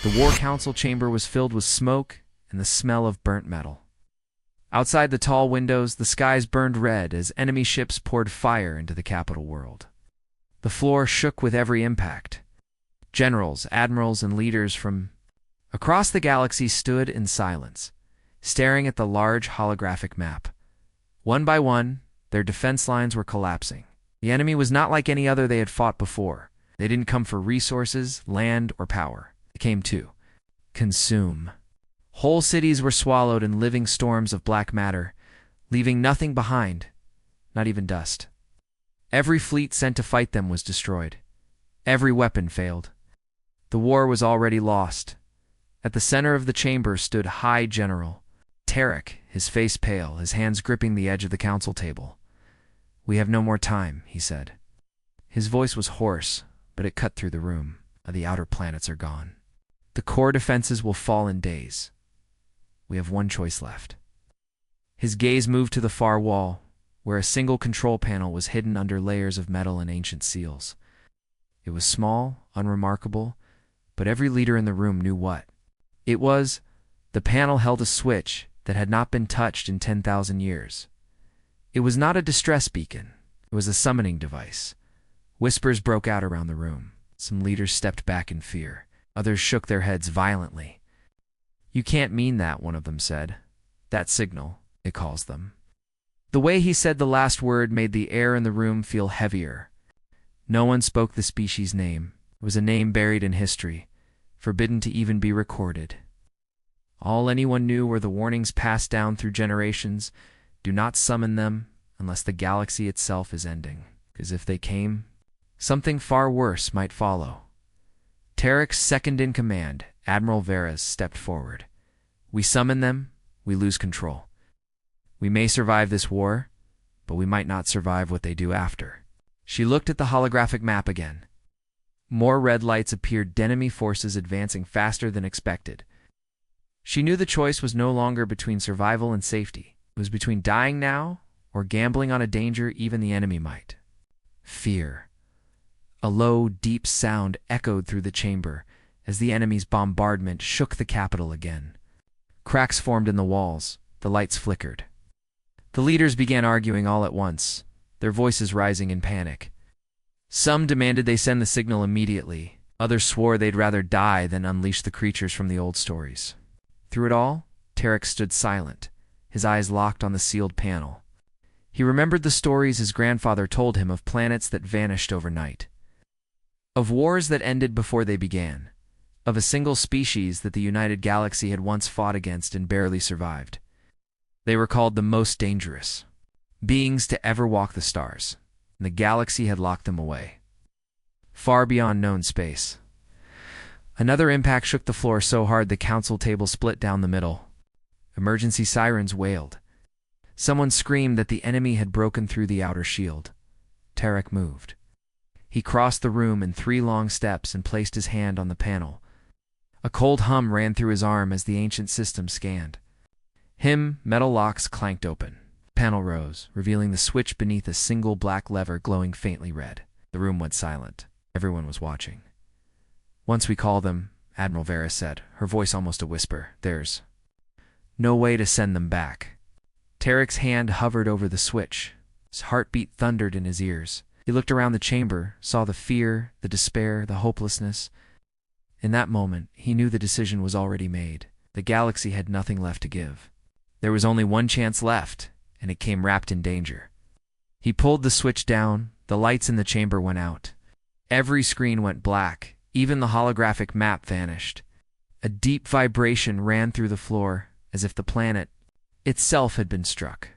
The War Council chamber was filled with smoke and the smell of burnt metal. Outside the tall windows, the skies burned red as enemy ships poured fire into the capital world. The floor shook with every impact. Generals, admirals, and leaders from across the galaxy stood in silence, staring at the large holographic map. One by one, their defense lines were collapsing. The enemy was not like any other they had fought before. They didn't come for resources, land, or power. They came to consume. Whole cities were swallowed in living storms of black matter, leaving nothing behind, not even dust. Every fleet sent to fight them was destroyed. Every weapon failed. The war was already lost. At the center of the chamber stood High General Tarek, his face pale, his hands gripping the edge of the council table. "We have no more time," he said. His voice was hoarse, but it cut through the room. "The outer planets are gone. The core defenses will fall in days. We have one choice left." His gaze moved to the far wall, where a single control panel was hidden under layers of metal and ancient seals. It was small, unremarkable, but every leader in the room knew what it was. The panel held a switch that had not been touched in 10,000 years. It was not a distress beacon. It was a summoning device. Whispers broke out around the room. Some leaders stepped back in fear. Others shook their heads violently. "You can't mean that," one of them said. "That signal, it calls them." The way he said the last word made the air in the room feel heavier. No one spoke the species' name. It was a name buried in history, forbidden to even be recorded. All anyone knew were the warnings passed down through generations. Do not summon them unless the galaxy itself is ending, because if they came, something far worse might follow. Tarek's second-in-command, Admiral Veras, stepped forward. "We summon them, we lose control. We may survive this war, but we might not survive what they do after." She looked at the holographic map again. More red lights appeared, enemy forces advancing faster than expected. She knew the choice was no longer between survival and safety. It was between dying now or gambling on a danger even the enemy might. Fear. A low, deep sound echoed through the chamber as the enemy's bombardment shook the capital again. Cracks formed in the walls. The lights flickered. The leaders began arguing all at once, their voices rising in panic. Some demanded they send the signal immediately. Others swore they'd rather die than unleash the creatures from the old stories. Through it all, Tarek stood silent, his eyes locked on the sealed panel. He remembered the stories his grandfather told him of planets that vanished overnight, of wars that ended before they began, of a single species that the United Galaxy had once fought against and barely survived. They were called the most dangerous beings to ever walk the stars, and the galaxy had locked them away, far beyond known space. Another impact shook the floor so hard the council table split down the middle. Emergency sirens wailed. Someone screamed that the enemy had broken through the outer shield. Tarek moved. He crossed the room in 3 long steps and placed his hand on the panel. A cold hum ran through his arm as the ancient system scanned. Metal locks clanked open. The panel rose, revealing the switch beneath a single black lever glowing faintly red. The room went silent. Everyone was watching. "Once we call them," Admiral Veras said, her voice almost a whisper, "there's no way to send them back." Tarek's hand hovered over the switch. His heartbeat thundered in his ears. He looked around the chamber, saw the fear, the despair, the hopelessness. In that moment, he knew the decision was already made. The galaxy had nothing left to give. There was only one chance left, and it came wrapped in danger. He pulled the switch down. The lights in the chamber went out. Every screen went black. Even the holographic map vanished. A deep vibration ran through the floor, as if the planet itself had been struck.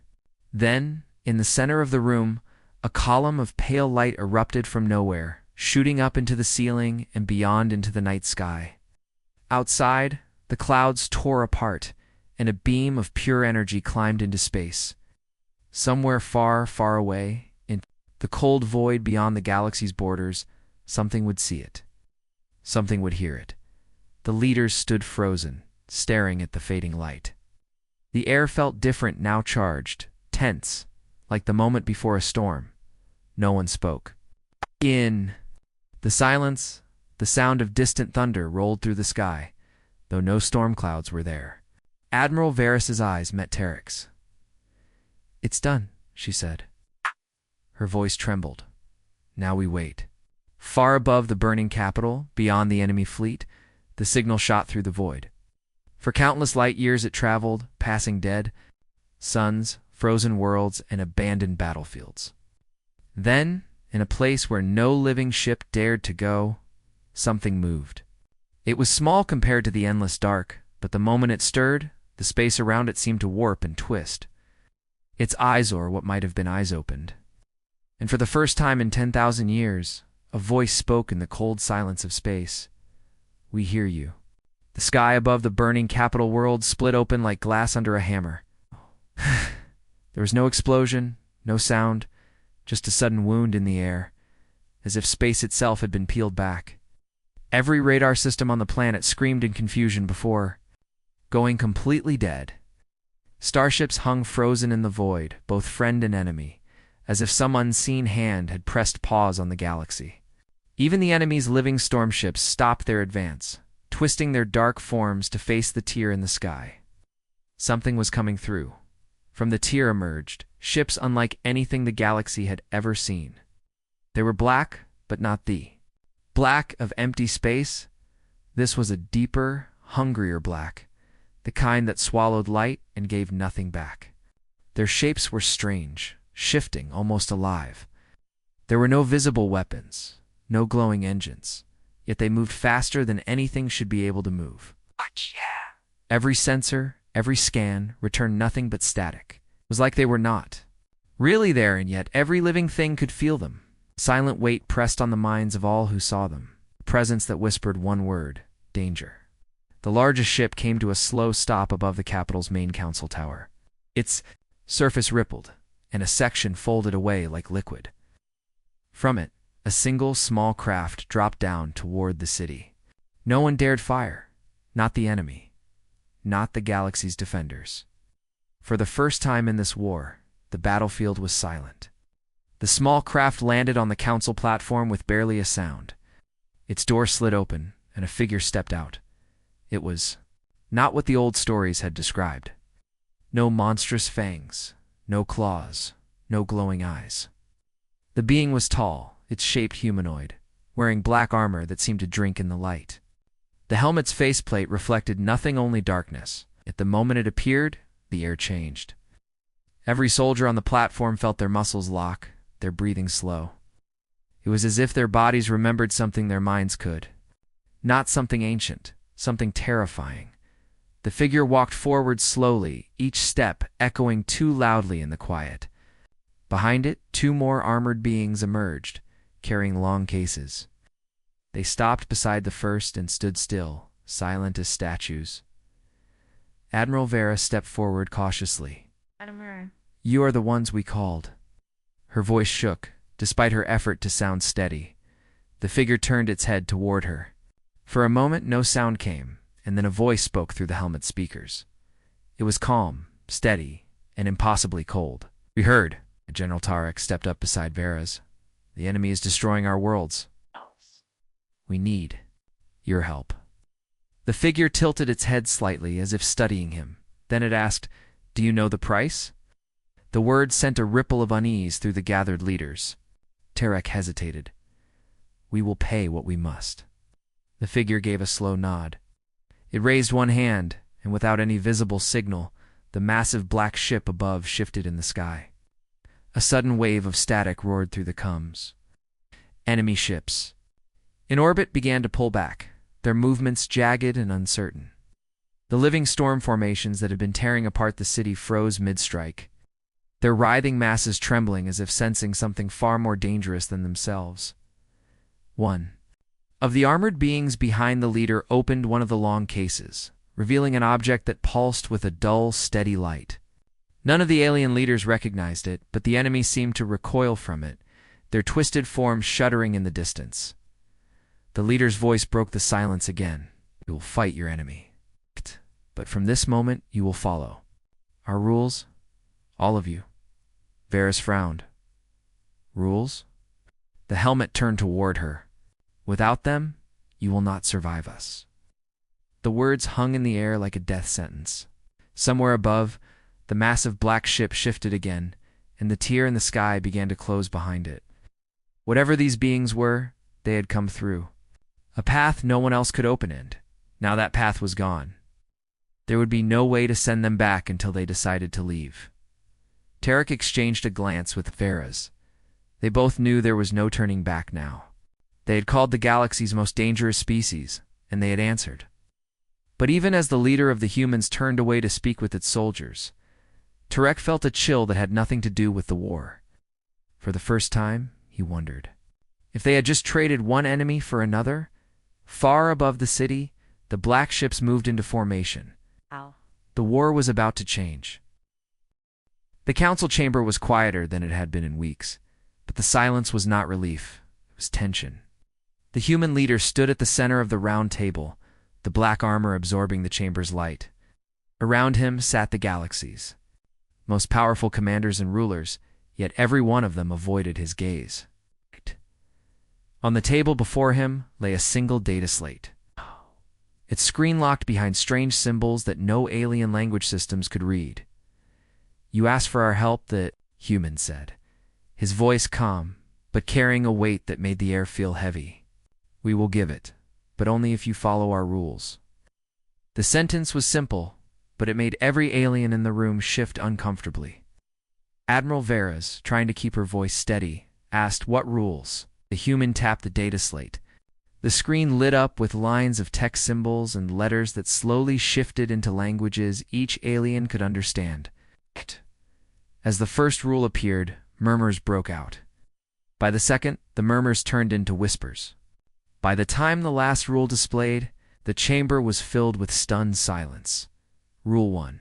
Then, in the center of the room, a column of pale light erupted from nowhere, shooting up into the ceiling and beyond into the night sky. Outside, the clouds tore apart, and a beam of pure energy climbed into space. Somewhere far, far away, in the cold void beyond the galaxy's borders, something would see it. Something would hear it. The leaders stood frozen, staring at the fading light. The air felt different, now charged, tense, like the moment before a storm. No one spoke. In the silence The sound of distant thunder rolled through the sky, though no storm clouds were there. Admiral Varys's eyes met Tarek's. "It's done," she said. Her voice trembled. "Now we wait." Far above the burning capital, beyond the enemy fleet, the signal shot through the void. For countless light years it traveled, passing dead suns, frozen worlds, and abandoned battlefields. Then, in a place where no living ship dared to go, something moved. It was small compared to the endless dark, but the moment it stirred, the space around it seemed to warp and twist. Its eyes, or what might have been eyes, opened. And for the first time in 10,000 years, a voice spoke in the cold silence of space. "We hear you." The sky above the burning capital world split open like glass under a hammer. There was no explosion, no sound, just a sudden wound in the air, as if space itself had been peeled back. Every radar system on the planet screamed in confusion before going completely dead. Starships hung frozen in the void, both friend and enemy, as if some unseen hand had pressed pause on the galaxy. Even the enemy's living storm ships stopped their advance, twisting their dark forms to face the tier in the sky. Something was coming through. From the tier emerged ships unlike anything the galaxy had ever seen. They were black, but not the black of empty space. This was a deeper, hungrier black, the kind that swallowed light and gave nothing back. Their shapes were strange, shifting, almost alive. There were no visible weapons, no glowing engines, yet they moved faster than anything should be able to move. Every sensor, every scan, returned nothing but static. It was like they were not really there, and yet every living thing could feel them. Silent weight pressed on the minds of all who saw them, a presence that whispered one word: danger. The largest ship came to a slow stop above the capital's main council tower. Its surface rippled, and a section folded away like liquid. From it, a single small craft dropped down toward the city. No one dared fire, not the enemy, not the galaxy's defenders. For the first time in this war, the battlefield was silent. The small craft landed on the council platform with barely a sound. Its door slid open, and a figure stepped out. It was not what the old stories had described. No monstrous fangs, no claws, no glowing eyes. The being was tall, its shape humanoid, wearing black armor that seemed to drink in the light. The helmet's faceplate reflected nothing, only darkness. At the moment it appeared, the air changed. Every soldier on the platform felt their muscles lock, their breathing slow. It was as if their bodies remembered something their minds could. Not something ancient, something terrifying. The figure walked forward slowly, each step echoing too loudly in the quiet. Behind it, two more armored beings emerged, carrying long cases. They stopped beside the first and stood still, silent as statues. Admiral Varys stepped forward cautiously. Admiral. "You are the ones we called." Her voice shook, despite her effort to sound steady. The figure turned its head toward her. For a moment, no sound came, and then a voice spoke through the helmet speakers. It was calm, steady, and impossibly cold. "We heard." General Tarek stepped up beside Varys. "The enemy is destroying our worlds. We need your help." The figure tilted its head slightly, as if studying him. Then it asked, "Do you know the price?" The word sent a ripple of unease through the gathered leaders. Tarek hesitated. "We will pay what we must." The figure gave a slow nod. It raised one hand, and without any visible signal, the massive black ship above shifted in the sky. A sudden wave of static roared through the coms. Enemy ships in orbit began to pull back, their movements jagged and uncertain. The living storm formations that had been tearing apart the city froze mid-strike, their writhing masses trembling as if sensing something far more dangerous than themselves. One of the armored beings behind the leader opened one of the long cases, revealing an object that pulsed with a dull, steady light. None of the alien leaders recognized it, but the enemy seemed to recoil from it, their twisted forms shuddering in the distance. The leader's voice broke the silence again. "You will fight your enemy. But from this moment, you will follow our rules, all of you." Varys frowned. "Rules?" The helmet turned toward her. "Without them, You will not survive us." The words hung in the air like a death sentence. Somewhere above, the massive black ship shifted again, and the tier in the sky began to close behind it. Whatever these beings were, they had come through. A path no one else could open, and now that path was gone. There would be no way to send them back until they decided to leave. Tarek exchanged a glance with Vera's. They both knew there was no turning back now. They had called the galaxy's most dangerous species, and they had answered. But even as the leader of the humans turned away to speak with its soldiers, Tarek felt a chill that had nothing to do with the war. For the first time, he wondered. If they had just traded one enemy for another, far above the city, the black ships moved into formation. Ow. The war was about to change. The council chamber was quieter than it had been in weeks, but the silence was not relief. It was tension. The human leader stood at the center of the round table, the black armor absorbing the chamber's light. Around him sat the galaxies, most powerful commanders and rulers, yet every one of them avoided his gaze. On the table before him lay a single data slate. Its screen locked behind strange symbols that no alien language systems could read. "You asked for our help," the human said, his voice calm, but carrying a weight that made the air feel heavy. "We will give it, but only if you follow our rules." The sentence was simple, but it made every alien in the room shift uncomfortably. Admiral Veras, trying to keep her voice steady, asked, "What rules?" The human tapped the data slate. The screen lit up with lines of text symbols and letters that slowly shifted into languages each alien could understand. As the first rule appeared, murmurs broke out. By the second, the murmurs turned into whispers. By the time the last rule displayed, the chamber was filled with stunned silence. Rule 1.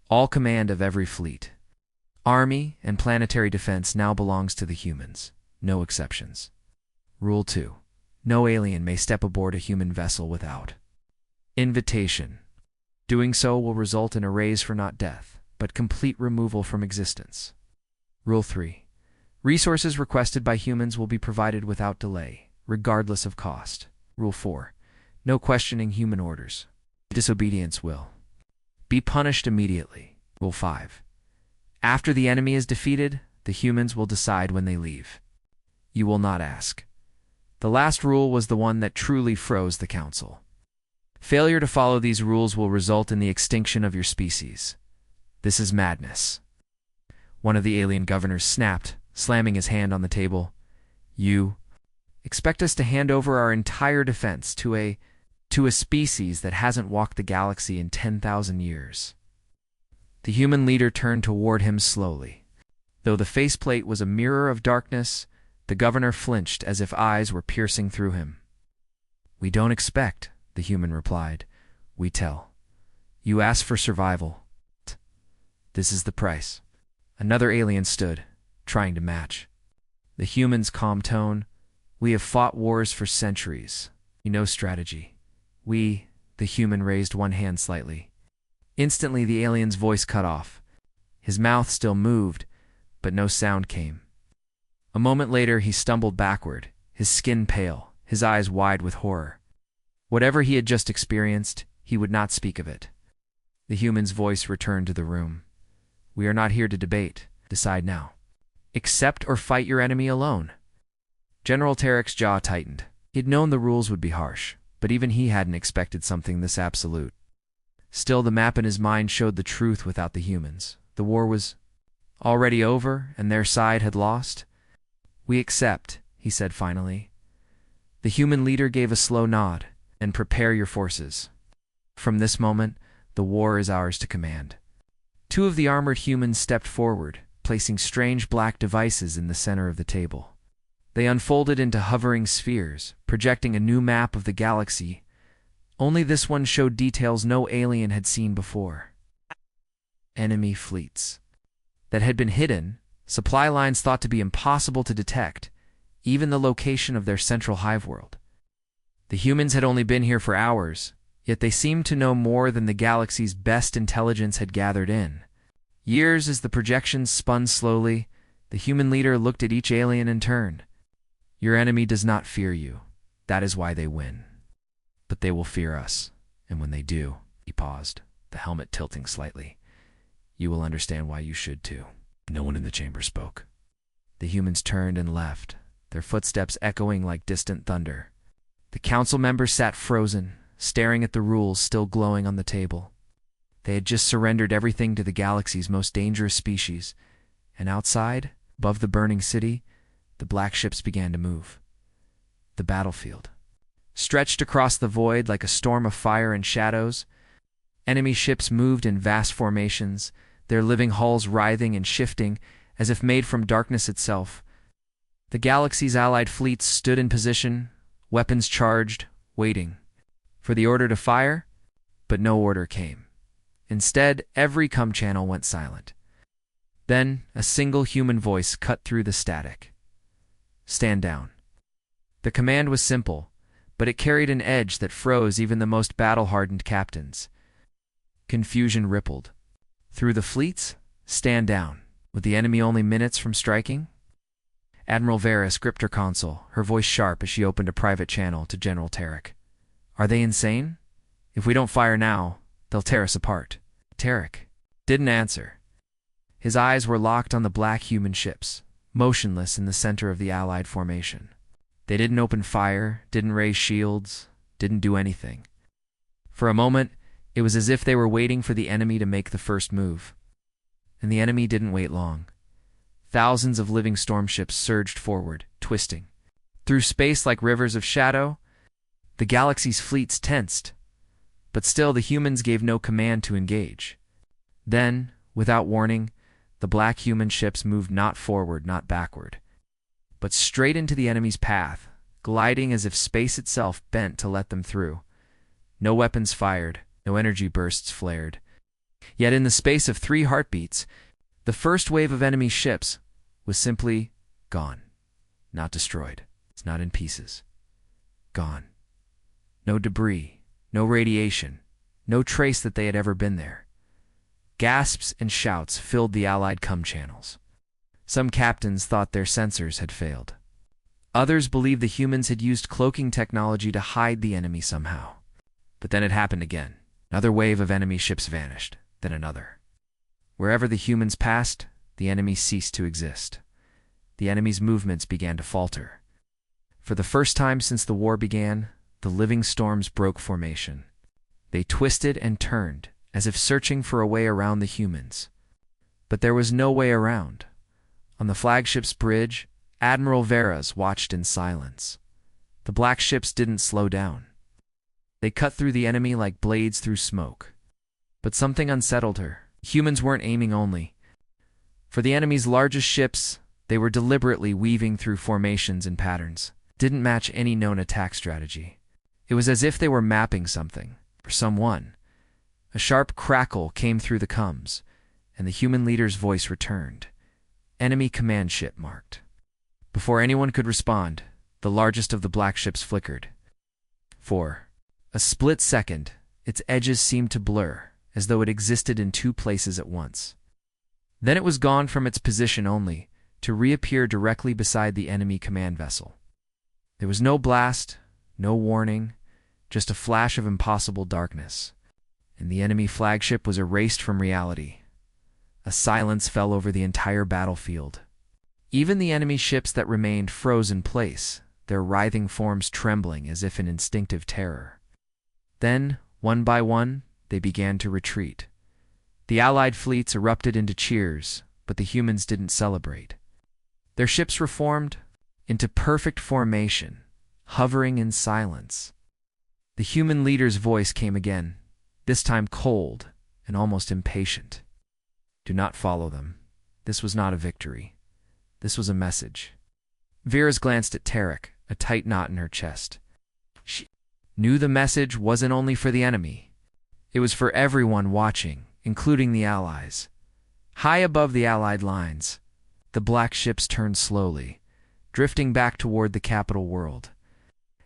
All command of every fleet, army, and planetary defense now belongs to the humans. No exceptions. Rule 2. No alien may step aboard a human vessel without invitation. Doing so will result in a raise for not death, but complete removal from existence. Rule 3. Resources requested by humans will be provided without delay, regardless of cost. Rule 4. No questioning human orders. Disobedience will be punished immediately. Rule 5. After the enemy is defeated, the humans will decide when they leave. You will not ask. The last rule was the one that truly froze the council. Failure to follow these rules will result in the extinction of your species. This is madness. One of the alien governors snapped, slamming his hand on the table. "You expect us to hand over our entire defense to a species that hasn't walked the galaxy in 10,000 years. The human leader turned toward him slowly. Though the faceplate was a mirror of darkness, the governor flinched as if eyes were piercing through him. "We don't expect," the human replied. "We tell. You ask for survival. This is the price." Another alien stood, trying to match. The human's calm tone. "We have fought wars for centuries. We know strategy." The human raised one hand slightly. Instantly the alien's voice cut off. His mouth still moved, but no sound came. A moment later he stumbled backward, his skin pale, his eyes wide with horror. Whatever he had just experienced, he would not speak of it. The human's voice returned to the room. "We are not here to debate. Decide now. Accept or fight your enemy alone." General Tarek's jaw tightened. He had known the rules would be harsh, but even he hadn't expected something this absolute. Still, the map in his mind showed the truth without the humans. The war was already over, and their side had lost. "We accept," he said finally. The human leader gave a slow nod. "And prepare your forces. From this moment, the war is ours to command." Two of the armored humans stepped forward, placing strange black devices in the center of the table. They unfolded into hovering spheres, projecting a new map of the galaxy. Only this one showed details no alien had seen before. Enemy fleets that had been hidden, supply lines thought to be impossible to detect, even the location of their central hive world. The humans had only been here for hours, yet they seemed to know more than the galaxy's best intelligence had gathered in. Years as the projections spun slowly, the human leader looked at each alien in turn. "Your enemy does not fear you. That is why they win." But they will fear us, and when they do, he paused, the helmet tilting slightly. You will understand why you should too. No one in the chamber spoke. The humans turned and left, their footsteps echoing like distant thunder. The council members sat frozen, staring at the rules still glowing on the table. They had just surrendered everything to the galaxy's most dangerous species, and outside, above the burning city, the black ships began to move. The battlefield. Stretched across the void like a storm of fire and shadows, enemy ships moved in vast formations, their living hulls writhing and shifting as if made from darkness itself. The galaxy's allied fleets stood in position, weapons charged, waiting for the order to fire, but no order came. Instead, every comm channel went silent. Then, a single human voice cut through the static. Stand down. The command was simple, but it carried an edge that froze even the most battle-hardened captains. Confusion rippled. Through the fleets, stand down. With the enemy only minutes from striking? Admiral Varys gripped her console, her voice sharp as she opened a private channel to General Tarek. Are they insane? If we don't fire now, they'll tear us apart. Tarek didn't answer. His eyes were locked on the black human ships, motionless in the center of the Allied formation. They didn't open fire, didn't raise shields, didn't do anything. For a moment, it was as if they were waiting for the enemy to make the first move. And the enemy didn't wait long. Thousands of living storm ships surged forward, twisting. Through space like rivers of shadow, the galaxy's fleets tensed. But still the humans gave no command to engage. Then, without warning, the black human ships moved not forward, not backward, but straight into the enemy's path, gliding as if space itself bent to let them through. No weapons fired, no energy bursts flared. Yet in the space of 3 heartbeats, the first wave of enemy ships was simply gone. Not destroyed. It's not in pieces. Gone. No debris, no radiation, no trace that they had ever been there. Gasps and shouts filled the Allied comm channels. Some captains thought their sensors had failed. Others believed the humans had used cloaking technology to hide the enemy somehow. But then it happened again. Another wave of enemy ships vanished, then another. Wherever the humans passed, the enemy ceased to exist. The enemy's movements began to falter. For the first time since the war began, the living storms broke formation. They twisted and turned, as if searching for a way around the humans. But there was no way around. On the flagship's bridge, Admiral Varys watched in silence. The black ships didn't slow down. They cut through the enemy like blades through smoke. But something unsettled her. Humans weren't aiming only. For the enemy's largest ships, they were deliberately weaving through formations and patterns. Didn't match any known attack strategy. It was as if they were mapping something, or someone. A sharp crackle came through the comms, and the human leader's voice returned. Enemy command ship marked. Before anyone could respond, the largest of the black ships flickered. For a split second, its edges seemed to blur, as though it existed in 2 places at once. Then it was gone from its position only, to reappear directly beside the enemy command vessel. There was no blast, no warning, just a flash of impossible darkness, and the enemy flagship was erased from reality. A silence fell over the entire battlefield. Even the enemy ships that remained froze in place, their writhing forms trembling as if in instinctive terror. Then, one by one, they began to retreat. The Allied fleets erupted into cheers, but the humans didn't celebrate. Their ships reformed into perfect formation, hovering in silence. The human leader's voice came again, this time cold and almost impatient. Do not follow them. This was not a victory. This was a message. Vera's glanced at Tarek, a tight knot in her chest. She knew the message wasn't only for the enemy. It was for everyone watching, including the Allies. High above the Allied lines, the black ships turned slowly, drifting back toward the capital world.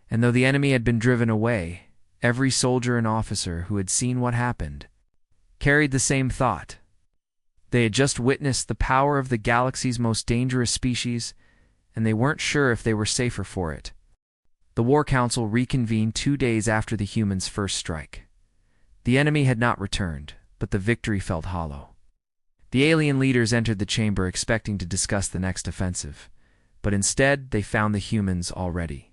And though the enemy had been driven away, every soldier and officer who had seen what happened carried the same thought. They had just witnessed the power of the galaxy's most dangerous species, and they weren't sure if they were safer for it. The War Council reconvened 2 days after the humans' first strike. The enemy had not returned, but the victory felt hollow. The alien leaders entered the chamber expecting to discuss the next offensive, but instead they found the humans already.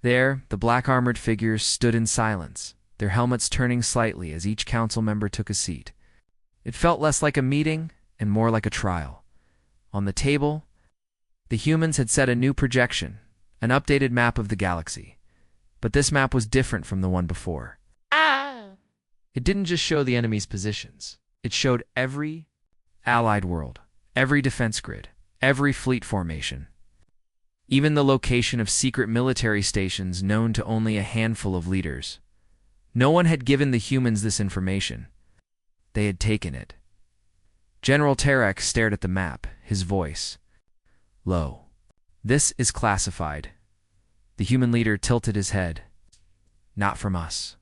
There, the black-armored figures stood in silence, their helmets turning slightly as each council member took a seat. It felt less like a meeting and more like a trial. On the table, the humans had set a new projection, an updated map of the galaxy. But this map was different from the one before. It didn't just show the enemy's positions. It showed every allied world, every defense grid, every fleet formation, even the location of secret military stations known to only a handful of leaders. No one had given the humans this information. They had taken it. General Tarek stared at the map, his voice low. "This is classified." The human leader tilted his head. "Not from us."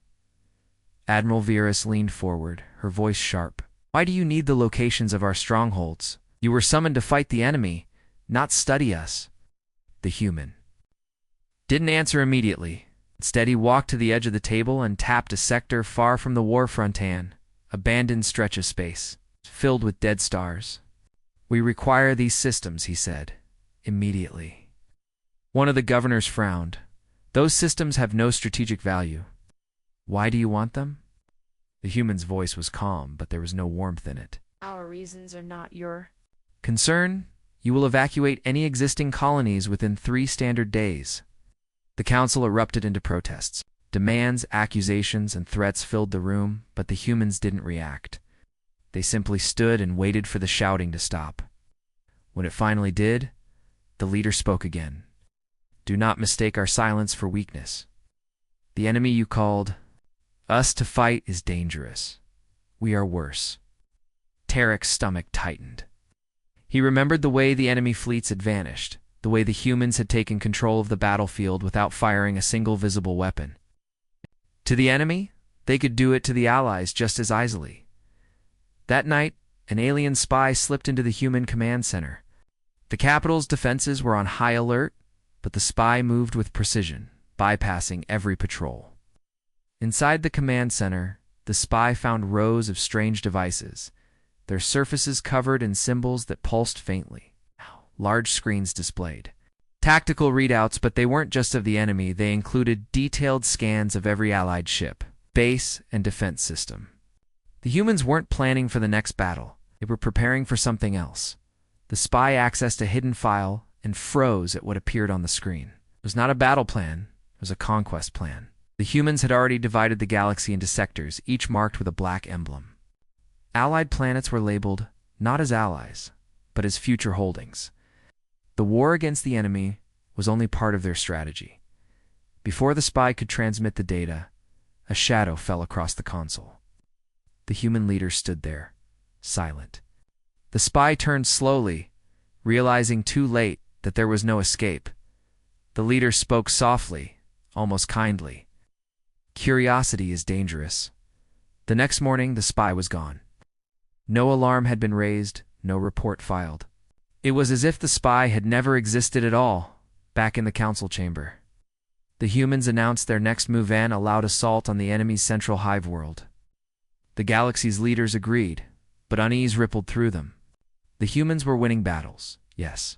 Admiral Virus leaned forward, her voice sharp. "Why do you need the locations of our strongholds? You were summoned to fight the enemy, not study us." The human didn't answer immediately. Instead, he walked to the edge of the table and tapped a sector far from the war front, an abandoned stretch of space, filled with dead stars. "We require these systems," he said, immediately. One of the governors frowned. "Those systems have no strategic value." "Why do you want them?" The human's voice was calm, but there was no warmth in it. "Our reasons are not your "Concern? You will evacuate any existing colonies within 3 standard days." The council erupted into protests. Demands, accusations, and threats filled the room, but the humans didn't react. They simply stood and waited for the shouting to stop. When it finally did, the leader spoke again. "Do not mistake our silence for weakness. The enemy you called us to fight is dangerous. We are worse." Tarek's stomach tightened. He remembered the way the enemy fleets had vanished, the way the humans had taken control of the battlefield without firing a single visible weapon. To the enemy, they could do it to the Allies just as easily. That night, an alien spy slipped into the human command center. The capital's defenses were on high alert, but the spy moved with precision, bypassing every patrol. Inside the command center, the spy found rows of strange devices, their surfaces covered in symbols that pulsed faintly. Large screens displayed tactical readouts, but they weren't just of the enemy. They included detailed scans of every allied ship, base, and defense system. The humans weren't planning for the next battle. They were preparing for something else. The spy accessed a hidden file and froze at what appeared on the screen. It was not a battle plan. It was a conquest plan. The humans had already divided the galaxy into sectors, each marked with a black emblem. Allied planets were labeled not as allies, but as future holdings. The war against the enemy was only part of their strategy. Before the spy could transmit the data, a shadow fell across the console. The human leader stood there, silent. The spy turned slowly, realizing too late that there was no escape. The leader spoke softly, almost kindly. "Curiosity is dangerous." The next morning, the spy was gone. No alarm had been raised, no report filed. It was as if the spy had never existed at all, back in the council chamber. The humans announced their next move and a loud assault on the enemy's central hive world. The galaxy's leaders agreed, but unease rippled through them. The humans were winning battles, yes.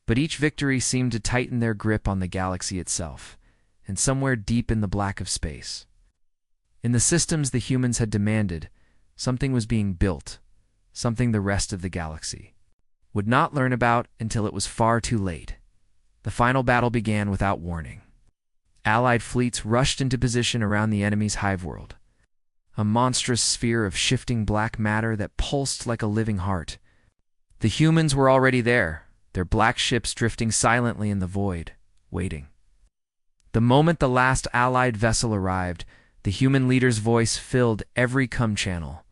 But each victory seemed to tighten their grip on the galaxy itself, and somewhere deep in the black of space. In the systems the humans had demanded, something was being built, something the rest of the galaxy would not learn about until it was far too late. The final battle began without warning. Allied fleets rushed into position around the enemy's hive world, a monstrous sphere of shifting black matter that pulsed like a living heart. The humans were already there, their black ships drifting silently in the void, waiting. The moment the last Allied vessel arrived, the human leader's voice filled every comm channel.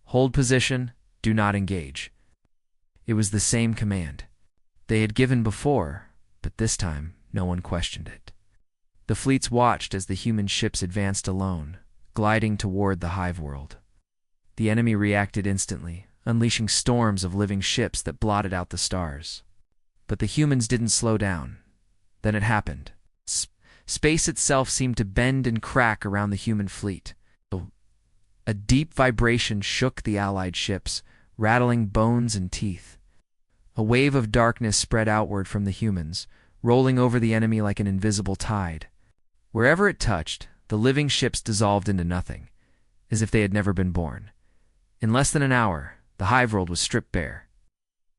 "Hold position, do not engage." It was the same command they had given before, but this time no one questioned it. The fleets watched as the human ships advanced alone, gliding toward the hive world. The enemy reacted instantly, unleashing storms of living ships that blotted out the stars. But the humans didn't slow down. Then it happened. Space itself seemed to bend and crack around the human fleet. A deep vibration shook the Allied ships, rattling bones and teeth. A wave of darkness spread outward from the humans, rolling over the enemy like an invisible tide. Wherever it touched, the living ships dissolved into nothing, as if they had never been born. In less than an hour, the hive world was stripped bare.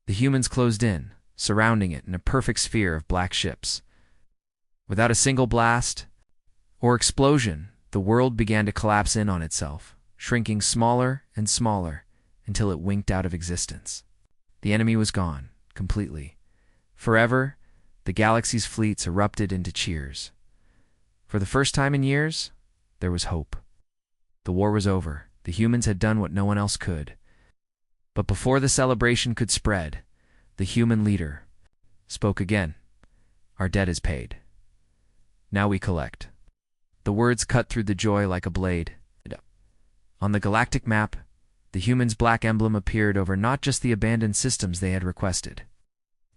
The humans closed in, surrounding it in a perfect sphere of black ships. Without a single blast or explosion, the world began to collapse in on itself, shrinking smaller and smaller until it winked out of existence. The enemy was gone, completely. Forever, the galaxy's fleets erupted into cheers. For the first time in years, there was hope. The war was over. The humans had done what no one else could. But before the celebration could spread, the human leader spoke again. "Our debt is paid. Now we collect." The words cut through the joy like a blade. On the galactic map, the humans' black emblem appeared over not just the abandoned systems they had requested,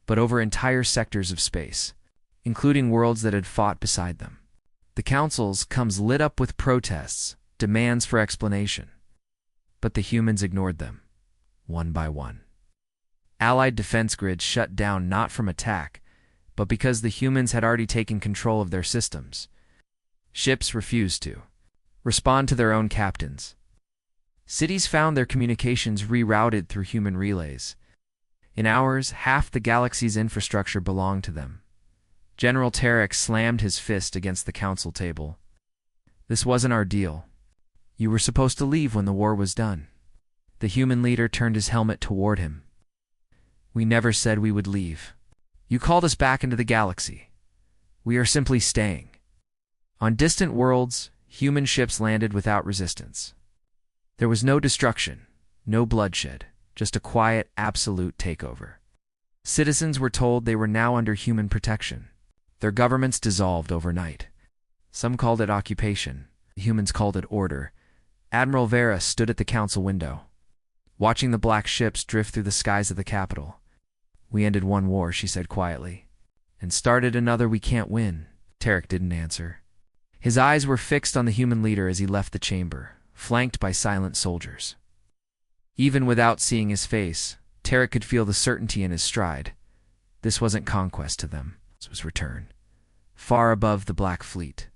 but over entire sectors of space, including worlds that had fought beside them. The councils comes lit up with protests, demands for explanation. But the humans ignored them, one by one. Allied defense grids shut down not from attack, but because the humans had already taken control of their systems. Ships refused to respond to their own captains. Cities found their communications rerouted through human relays. In hours, half the galaxy's infrastructure belonged to them. General Tarek slammed his fist against the council table. "This wasn't our deal. You were supposed to leave when the war was done." The human leader turned his helmet toward him. "We never said we would leave. You called us back into the galaxy. We are simply staying." On distant worlds, human ships landed without resistance. There was no destruction, no bloodshed, just a quiet, absolute takeover. Citizens were told they were now under human protection. Their governments dissolved overnight. Some called it occupation. The humans called it order. Admiral Vera stood at the council window, watching the black ships drift through the skies of the capital. "We ended one war," she said quietly, "and started another we can't win." Tarek didn't answer. His eyes were fixed on the human leader as he left the chamber, flanked by silent soldiers. Even without seeing his face, Tarek could feel the certainty in his stride. This wasn't conquest to them. This was return. Far above the Black Fleet,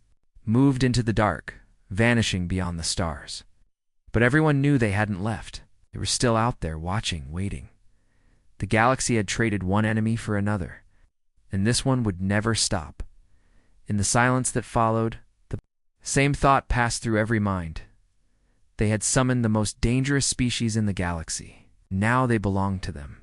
moved into the dark, vanishing beyond the stars. But everyone knew they hadn't left. They were still out there, watching, waiting. The galaxy had traded one enemy for another, and this one would never stop. In the silence that followed, the same thought passed through every mind. They had summoned the most dangerous species in the galaxy. Now they belonged to them.